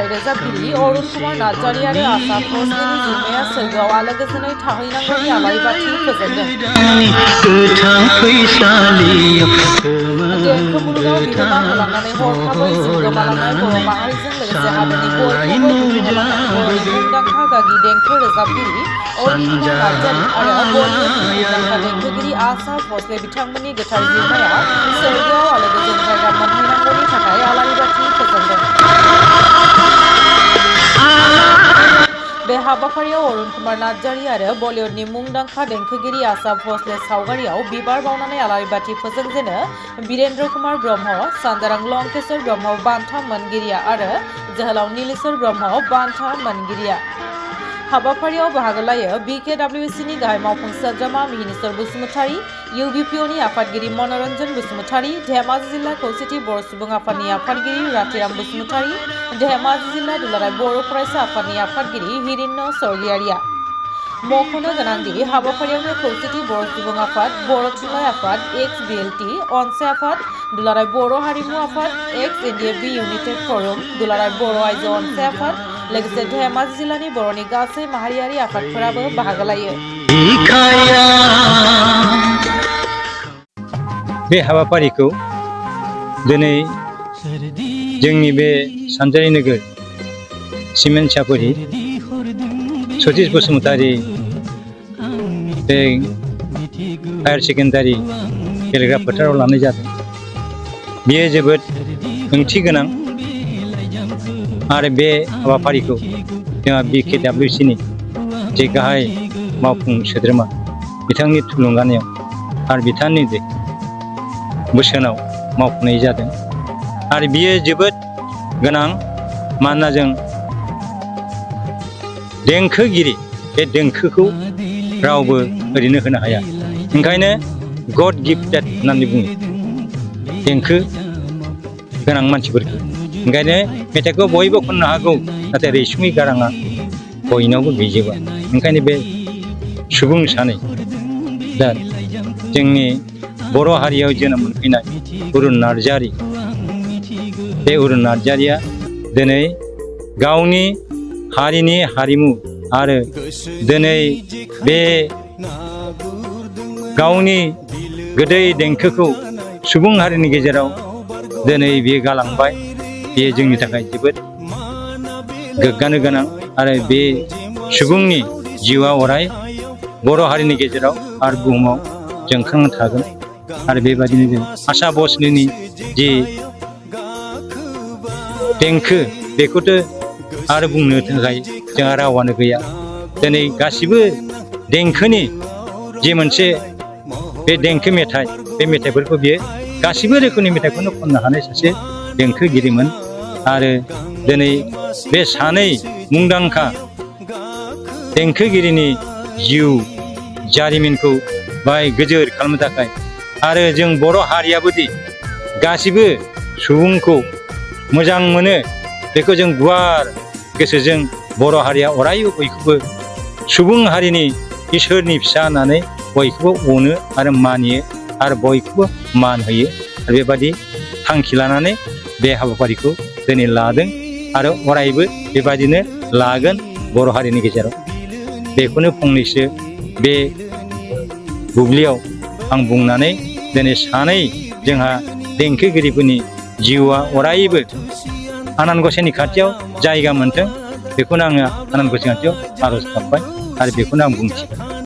मेथाइ रोजाबगिरि अरुण कुमार नार्जारि आरो आशा भोसलेनि जिउमाया सोरगोआव आलो गोजोनै थाहैनांगौनि आलारि बाथि फोजोंदों। देंखो मुलुगाव बिहोमा होलांनानै हरखाबै जिउ गोमालांनाय बर' माहारिजों लोगोसे हादोरनि बयखौबो दुखु होलांनाय बर'नि मुंदांखा गागि देंखो रोजाबगिरि अरुण कुमार नार्जारि आरो बलिउडनि मुंदांखा देंखोगिरि आशा भोसले बिथांमोननि गोथार जिउमाया सोरगोआव आलो गोजोन जायगा मोनहैनांगौनि थाखाय आलारि बाथि फोजोंदों। बे हाबाफारियाव अरुण कुमार नार्जारि आरो बलिउडनि मुंदांखा देंखोगिरि आशा भोसले सावगारियाव बिबार बावनानै आलारि बाथि फोजोंजेनो वीरेन्द्र कुमार ब्रह्म, सानजारां लंकेश्वर ब्रह्म बान्था मोनगिरिया आरो जोहोलाव नीलेश्वर ब्रह्म बान्था मोनगिरिया। हाबाफारियाव बाहागो लायो BKWCनि गाहाय मावफुं सोद्रोमा मिहिनीश्वर बसुमतारी, UBPOनि आफादगिरि मनरन्जन बसुमतारी, धेमाजि जिल्ला खौसेथि बर' सुबुं आफादनि आफादगिरि रातिराम बसुमतारी, धेमाजि जिल्ला दुलाराय बर' फरायसा आफादनि आफादगिरि हिरिन्य स्वर्गियारिया। मख'नो गोनांदि हाबाफारियावनो खौसेथि बर' सुबुं आफाद, बर' थुनलाइ आफाद, XBLT, अनसाय आफाद, दुलाराय बर' हारिमु आफाद, XNDF इउनाइटेड फरम, दुलाराय बर' आइजो अनसाय आफाद, लोगोसे धेमाजि जिल्लानि बर'नि गासै माहारियारि आफादफोराबो बाहागो लायो। बे हाबाफारिखौ दिनै जोंनि बे सानजारि नोगोर सिमेन्ट सापरि सतीश बसुमतारी बे हायार सेकेन्डारि गेलेग्रा फोथाराव लानाय जादों। बेयो जोबोद ओंथि गोनां आरो बे हाबाफारिखौ जोंहा BKWCनि जे गाहाय मावफुं सोद्रोमा बिथांनि थुलुंगानायाव आरो बिथांनि बोसोनाव मावफुंनाय जादों आरो बियो जोबोद गोनां। मानोना जों देंखोगिरि बे देंखोखौ रावबो ओरैनो होनो हाया। ओंखायनो गड गिफ्टेड होननानै बुङो देंखो गोनां मानसिफोरखौ। ओंखायनो मेथाइखौ बयबो खननो हागौ, नाथाय रैसुमै गाराङा बयनावबो गैजोबा। ओंखायनो बे सुबुं सानै दा जोंनि बर' हारियाव जोनोम मोनफैनाय अरुण नार्जारि, बे अरुण नार्जारिया दिनै गावनि हारिनि हारिमु आरो दिनै बे गावनि गोदै देंखोखौ सुबुं हारिनि गेजेराव दिनै बियो गालांबाय। बेयो जोंनि थाखाय जोबोद गोग्गानो गोनां आरो बे सुबुंनि जिउआ अराय बर' हारिनि गेजेराव आरो बुहुमाव जोंखांना थागोन। आरो बेबायदिनो जों आशा भोसलेनि जि देंखो बेखौथ' आरो बुंनो थाखाय जोंहा रावानो गैया। दिनै गासिबो देंखोनि जे मोनसे बे देंखो मेथाइ, बे मेथाइफोरखौ बियो गासिबो रोखोमनि मेथाइखौनो खननो हानाय सासे देंखोगिरिमोन। आरो दिनै बे सानै मुंदांखा देंखोगिरिनि जिउ जारिमिनखौ बाय गोजोर खालामनो थाखाय आरो जों बर' हारियाबोदि गासिबो सुबुंखौ मोजां मोनो, बेखौ जों गुवार गोसोजों बर' हारिया अरायबो बयखौबो सुबुं हारिनि इसोरनि फिसा होननानै बयखौबो अनो आरो मानियो आरो बयखौबो मान होयो। आरो बेबादि थांखि लानानै बे हाबाफारिखौ दिनै लादों आरो अरायबो बेबादिनो लागोन बर' हारिनि गेजेराव। बेखौनो फंनैसो बे बुब्लियाव आं बुंनानै दिनै सानै जोंहा देंखोगिरिफोरनि जिउआ अरायबो आनान गसाइनि खाथियाव जायगा मोनथों, बेखौनो आङो आनान गसाइनि खाथियाव आर'ज गाबबाय आरो बेखौनो आं बुंथिबाय।